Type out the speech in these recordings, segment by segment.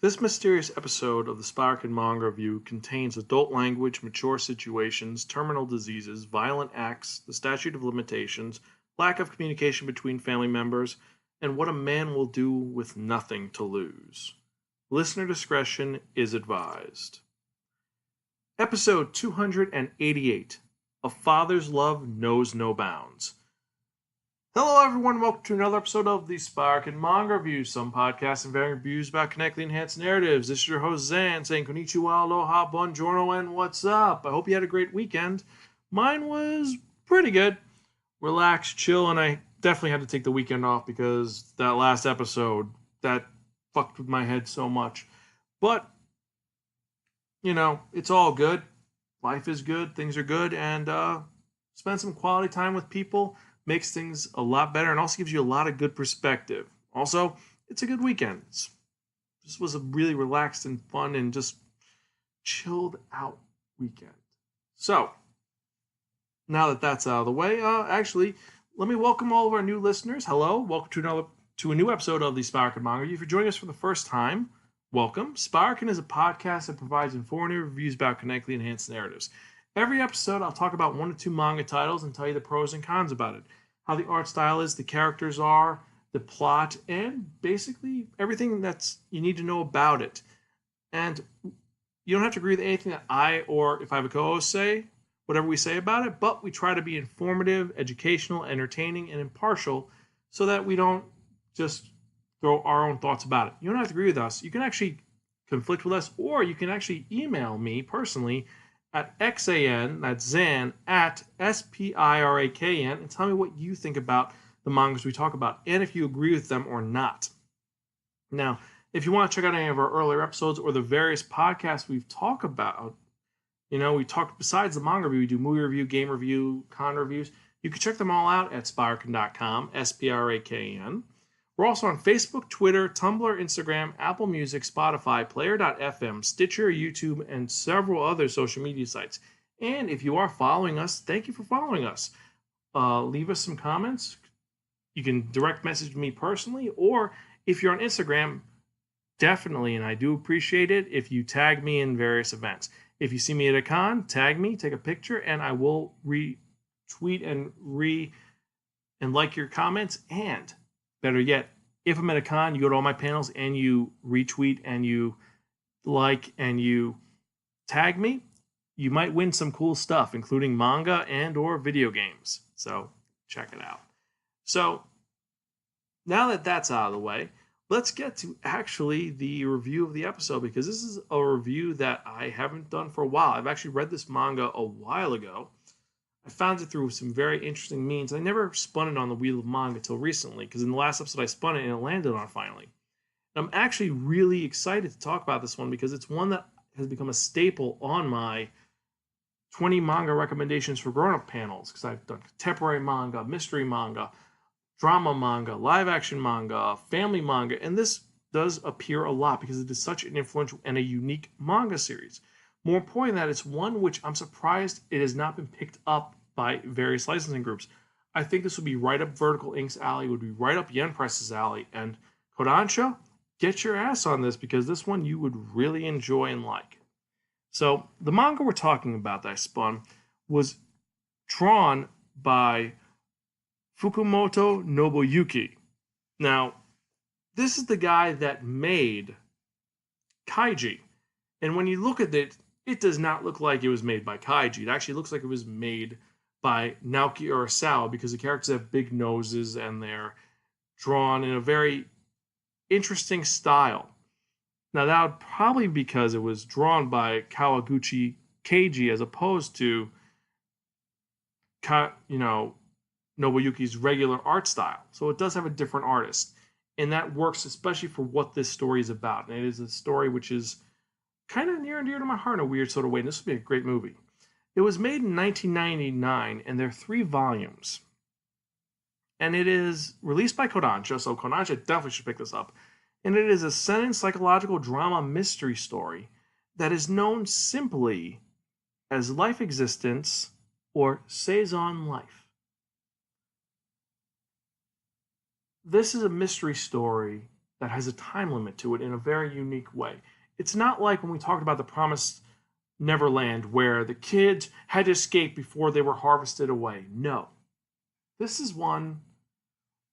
This mysterious episode of the Spiraken Manga Review contains adult language, mature situations, terminal diseases, violent acts, the statute of limitations, lack of communication between family members, and what a man will do with nothing to lose. Listener discretion is advised. Episode 288, A Father's Love Knows No Bounds. Hello everyone, welcome to another episode of the Spiraken Manga Review, some podcasts and varying reviews about connecting enhanced narratives. This is your host Zan saying konnichiwa, aloha, buongiorno, and what's up? I hope you had a great weekend. Mine was pretty good. Relaxed, chill, and I definitely had to take the weekend off because that last episode, that fucked with my head so much. But, you know, it's all good. Life is good, things are good, and spend some quality time with people makes things a lot better and also gives you a lot of good perspective. Also, it's a good weekend. This was a really relaxed and fun and just chilled out weekend. So, now that that's out of the way, actually, let me welcome all of our new listeners. Hello, welcome to a new episode of the Spiraken Manga. If you're joining us for the first time, welcome. Spiraken is a podcast that provides informative reviews about connectly enhanced narratives. Every episode, I'll talk about one or two manga titles and tell you the pros and cons about it, how the art style is, the characters are, the plot, and basically everything that's you need to know about it. And you don't have to agree with anything that I or if I have a co-host say, whatever we say about it, but we try to be informative, educational, entertaining, and impartial so that we don't just throw our own thoughts about it. You don't have to agree with us. You can actually conflict with us, or you can actually email me personally at XAN, that's Zan, at SPIRAKN, and tell me what you think about the mangas we talk about, and if you agree with them or not. Now, if you want to check out any of our earlier episodes or the various podcasts we've talked about, we talked, besides the manga review, we do movie review, game review, con reviews. You can check them all out at spiraken.com, SPRAKN. We're also on Facebook, Twitter, Tumblr, Instagram, Apple Music, Spotify, Player.fm, Stitcher, YouTube, and several other social media sites. And if you are following us, thank you for following us. Leave us some comments. You can direct message me personally, or if you're on Instagram, definitely, and I do appreciate it, if you tag me in various events. If you see me at a con, tag me, take a picture, and I will retweet and like your comments. And better yet, if I'm at a con, you go to all my panels and you retweet and you like and you tag me, you might win some cool stuff, including manga and or video games. So check it out. So now that that's out of the way, let's get to actually the review of the episode, because this is a review that I haven't done for a while. I've actually read this manga a while ago. I found it through some very interesting means. I never spun it on the wheel of manga until recently, because in the last episode I spun it and it landed on it finally. And I'm actually really excited to talk about this one because it's one that has become a staple on my 20 manga recommendations for grown-up panels, because I've done contemporary manga, mystery manga, drama manga, live-action manga, family manga, and this does appear a lot because it is such an influential and a unique manga series. More important than that, it's one which I'm surprised it has not been picked up by various licensing groups. I think this would be right up Vertical Inks' alley, would be right up Yen Press's alley, and Kodansha, get your ass on this because this one you would really enjoy and like. So the manga we're talking about that I spun was drawn by Fukumoto Nobuyuki. Now, this is the guy that made Keiji, and when you look at it, it does not look like it was made by Keiji. It actually looks like it was made by Naoki Urasawa because the characters have big noses and they're drawn in a very interesting style. Now, that would probably be because it was drawn by Kawaguchi Keiji as opposed to, Nobuyuki's regular art style. So it does have a different artist. And that works especially for what this story is about. And it is a story which is kind of near and dear to my heart in a weird sort of way. And this would be a great movie. It was made in 1999, and there are 3 volumes. And it is released by Kodansha, so Kodansha definitely should pick this up. And it is a seinen psychological drama mystery story that is known simply as Life Existence or Seizon Life. This is a mystery story that has a time limit to it in a very unique way. It's not like when we talked about the Promised Neverland, where the kids had to escape before they were harvested away. No. This is one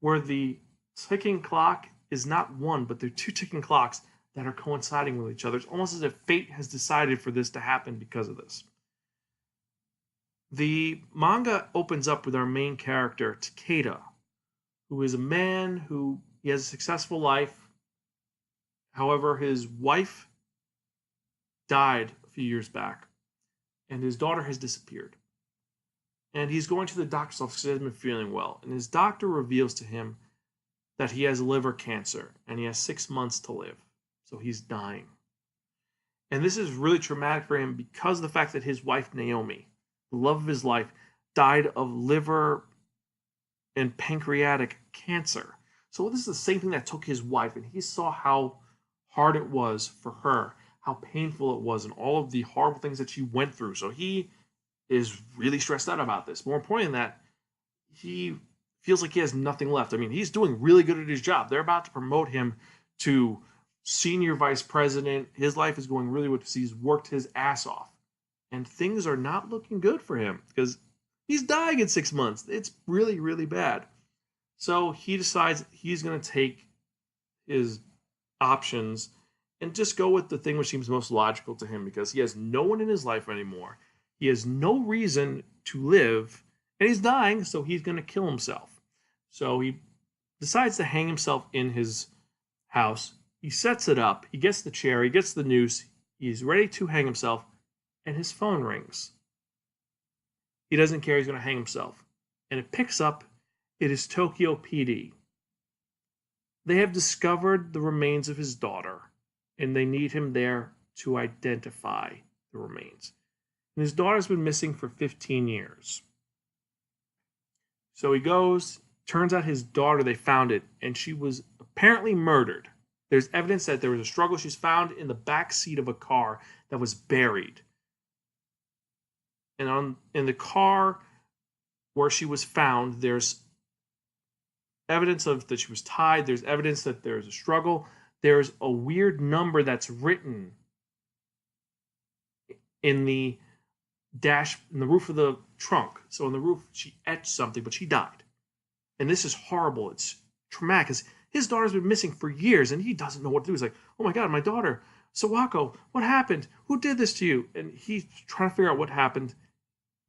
where the ticking clock is not one, but they're two ticking clocks that are coinciding with each other. It's almost as if fate has decided for this to happen because of this. The manga opens up with our main character, Takeda, who is a man who he has a successful life. However, his wife died a few years back, and his daughter has disappeared. And he's going to the doctor's office because he hasn't been feeling well. And his doctor reveals to him that he has liver cancer, and he has 6 months to live. So he's dying. And this is really traumatic for him because of the fact that his wife, Naomi, the love of his life, died of liver and pancreatic cancer. So this is the same thing that took his wife, and he saw how hard it was for her, how painful it was, and all of the horrible things that she went through. So he is really stressed out about this. More important than that, he feels like he has nothing left. I mean, he's doing really good at his job. They're about to promote him to senior vice president. His life is going really well because he's worked his ass off. And things are not looking good for him because he's dying in 6 months. It's really, really bad. So he decides he's going to take his options and just go with the thing which seems most logical to him because he has no one in his life anymore. He has no reason to live, and he's dying, so he's going to kill himself. So he decides to hang himself in his house. He sets it up. He gets the chair. He gets the noose. He's ready to hang himself, and his phone rings. He doesn't care. He's going to hang himself. And it picks up. It is Tokyo PD. They have discovered the remains of his daughter, and they need him there to identify the remains. And his daughter's been missing for 15 years. So he goes, turns out his daughter, they found it, and she was apparently murdered. There's evidence that there was a struggle. She's found in the back seat of a car that was buried. And in the car where she was found, there's evidence of that she was tied. There's evidence that there's a struggle. There's a weird number that's written in the in the roof of the trunk. So in the roof, she etched something, but she died. And this is horrible. It's traumatic because his daughter's been missing for years and he doesn't know what to do. He's like, oh my God, my daughter, Sawako, what happened? Who did this to you? And he's trying to figure out what happened.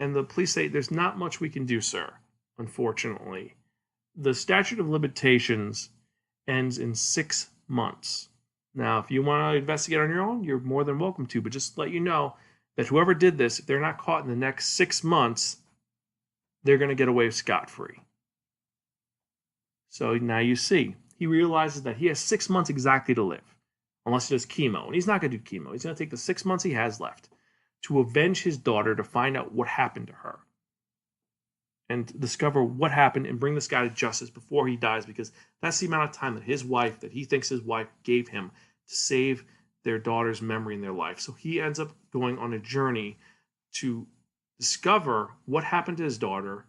And the police say, there's not much we can do, sir, unfortunately. The statute of limitations ends in 6 months. Now, if you want to investigate on your own, you're more than welcome to, but just to let you know that whoever did this, if they're not caught in the next 6 months, they're going to get away scot-free. So now you see, he realizes that he has 6 months exactly to live, unless he does chemo. And he's not going to do chemo. He's going to take the 6 months he has left to avenge his daughter, to find out what happened to her, and discover what happened and bring this guy to justice before he dies, because that's the amount of time that his wife, that he thinks his wife gave him to save their daughter's memory in their life. So he ends up going on a journey to discover what happened to his daughter,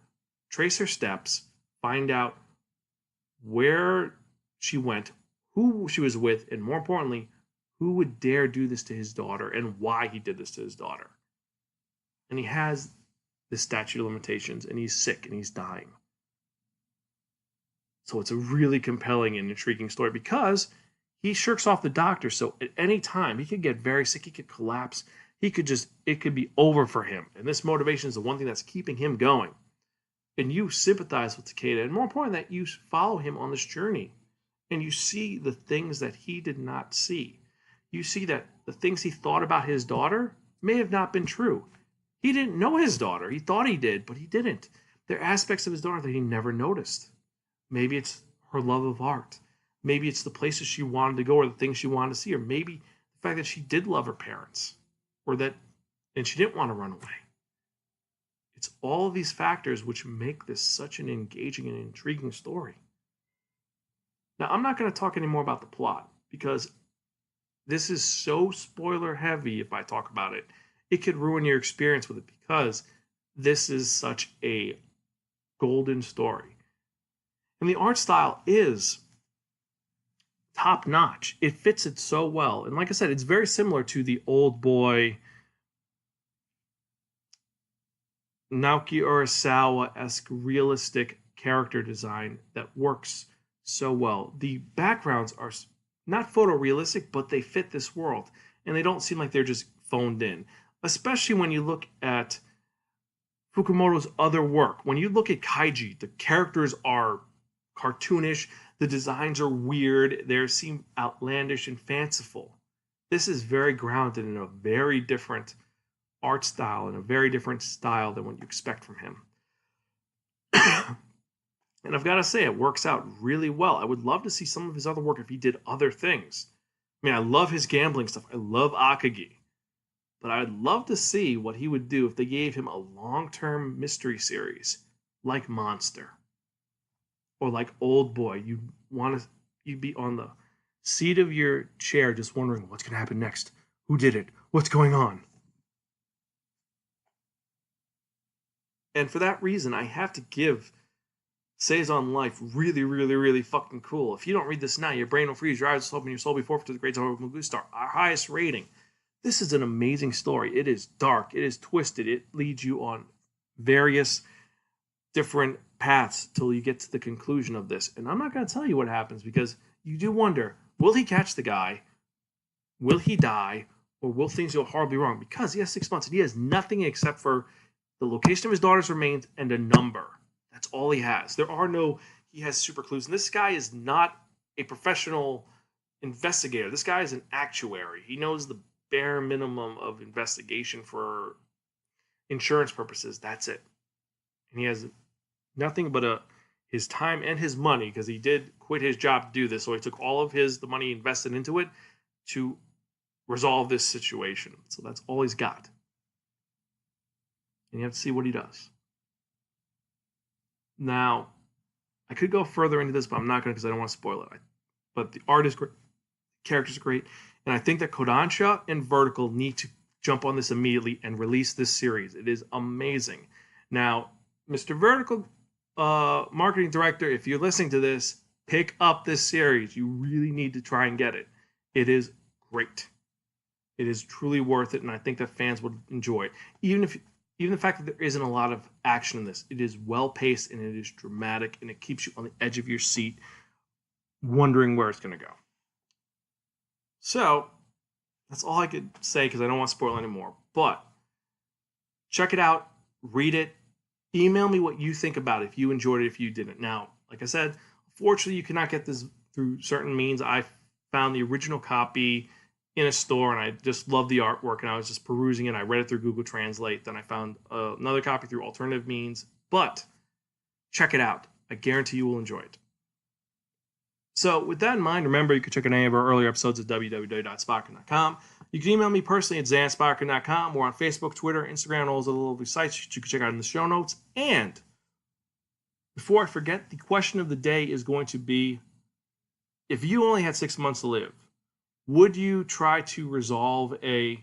trace her steps, find out where she went, who she was with, and more importantly, who would dare do this to his daughter and why he did this to his daughter. And he has the statute of limitations, and he's sick and he's dying. So it's a really compelling and intriguing story because he shirks off the doctor. So at any time, he could get very sick, he could collapse, it could be over for him. And this motivation is the one thing that's keeping him going. And you sympathize with Takeda, and more important, that you follow him on this journey. And you see the things that he did not see. You see that the things he thought about his daughter may have not been true. He didn't know his daughter. He thought he did, but he didn't. There are aspects of his daughter that he never noticed. Maybe it's her love of art. Maybe it's the places she wanted to go or the things she wanted to see. Or maybe the fact that she did love her parents. And she didn't want to run away. It's all of these factors which make this such an engaging and intriguing story. Now, I'm not going to talk anymore about the plot because this is so spoiler heavy if I talk about it. It could ruin your experience with it because this is such a golden story. And the art style is top notch. It fits it so well. And like I said, it's very similar to the Old Boy Naoki Urasawa-esque realistic character design that works so well. The backgrounds are not photorealistic, but they fit this world. And they don't seem like they're just phoned in. Especially when you look at Fukumoto's other work. When you look at Keiji, the characters are cartoonish, the designs are weird, they seem outlandish and fanciful. This is very grounded in a very different art style and a very different style than what you expect from him. And I've got to say, it works out really well. I would love to see some of his other work if he did other things. I mean, I love his gambling stuff. I love Akagi. But I'd love to see what he would do if they gave him a long-term mystery series like Monster or like Old Boy. You'd be on the seat of your chair just wondering what's going to happen next. Who did it? What's going on? And for that reason, I have to give Seizon Life really, really, really fucking cool. If you don't read this now, your brain will freeze, your eyes will open, your soul will be forfeit to the great Zoro Mugu Star. Our highest rating. This is an amazing story. It is dark. It is twisted. It leads you on various different paths till you get to the conclusion of this. And I'm not going to tell you what happens because you do wonder, will he catch the guy? Will he die? Or will things go horribly wrong? Because he has 6 months and he has nothing except for the location of his daughter's remains and a number. That's all he has. He has super clues. And this guy is not a professional investigator. This guy is an actuary. He knows the bare minimum of investigation for insurance purposes. That's it. And he has nothing but his time and his money, because he did quit his job to do this. So he took all of the money invested into it to resolve this situation. So that's all he's got. And you have to see what he does. Now, I could go further into this, but I'm not going to because I don't want to spoil it. But the art is great. Characters are great. And I think that Kodansha and Vertical need to jump on this immediately and release this series. It is amazing. Now, Mr. Vertical marketing director, if you're listening to this, pick up this series. You really need to try and get it. It is great. It is truly worth it, and I think that fans would enjoy it. Even the fact that there isn't a lot of action in this, it is well-paced and it is dramatic, and it keeps you on the edge of your seat wondering where it's going to go. So, that's all I could say because I don't want to spoil anymore. But, check it out, read it, email me what you think about it, if you enjoyed it, if you didn't. Now, like I said, unfortunately you cannot get this through certain means. I found the original copy in a store and I just loved the artwork and I was just perusing it. I read it through Google Translate. Then I found another copy through alternative means. But, check it out. I guarantee you will enjoy it. So, with that in mind, remember you can check out any of our earlier episodes at www.spiraken.com. You can email me personally at zanspiraken.com. We're on Facebook, Twitter, Instagram, all those other lovely sites you can check out in the show notes. And before I forget, the question of the day is going to be, if you only had 6 months to live, would you try to resolve a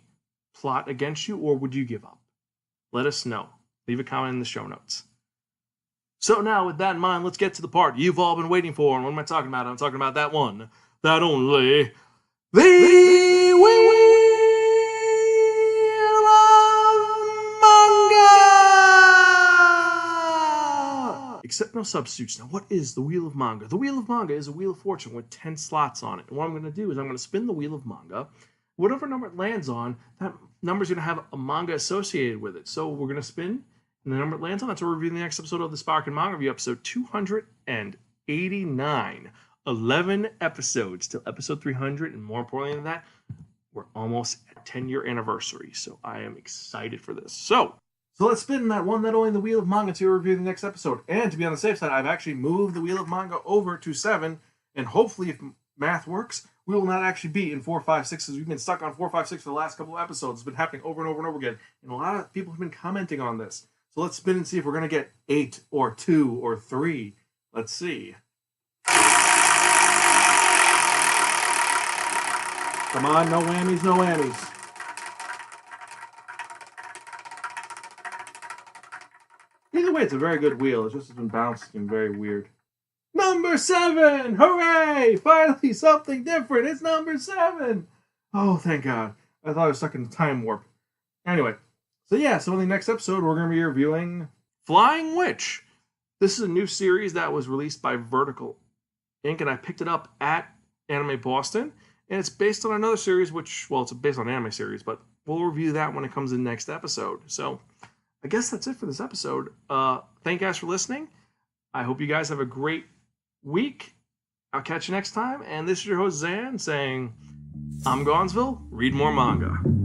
plot against you, or would you give up? Let us know. Leave a comment in the show notes. So now, with that in mind, let's get to the part you've all been waiting for. And what am I talking about? I'm talking about that one, that only, the Wheel of Manga! Except no substitutes. Now, what is the Wheel of Manga? The Wheel of Manga is a Wheel of Fortune with 10 slots on it. And what I'm going to do is I'm going to spin the Wheel of Manga. Whatever number it lands on, that number is going to have a manga associated with it. So we're going to spin. And the number it lands on, that's what we're reviewing the next episode of the Spiraken Manga Review, episode 289. 11 episodes till episode 300, and more importantly than that, we're almost at 10-year anniversary, so I am excited for this. So let's spin that one, that only the Wheel of Manga to review the next episode. And to be on the safe side, I've actually moved the Wheel of Manga over to 7, and hopefully, if math works, we will not actually be in 4, 5, 6, because we've been stuck on 4, 5, 6 for the last couple of episodes. It's been happening over and over and over again, and a lot of people have been commenting on this. So let's spin and see if we're going to get 8 or 2 or 3. Let's see. Come on, no whammies, no whammies. Either way, it's a very good wheel. It's just been bouncing and very weird. 9! number 7! Hooray! Finally, something different. It's number 7. Oh, thank God. I thought I was stuck in a time warp. Anyway, so in the next episode, we're going to be reviewing Flying Witch. This is a new series that was released by Vertical Inc., and I picked it up at Anime Boston, and it's based on another series, it's based on an anime series, but we'll review that when it comes in next episode. So I guess that's it for this episode. Thank you guys for listening. I hope you guys have a great week. I'll catch you next time, and this is your host, Zan, saying, I'm Gonzville, read more manga.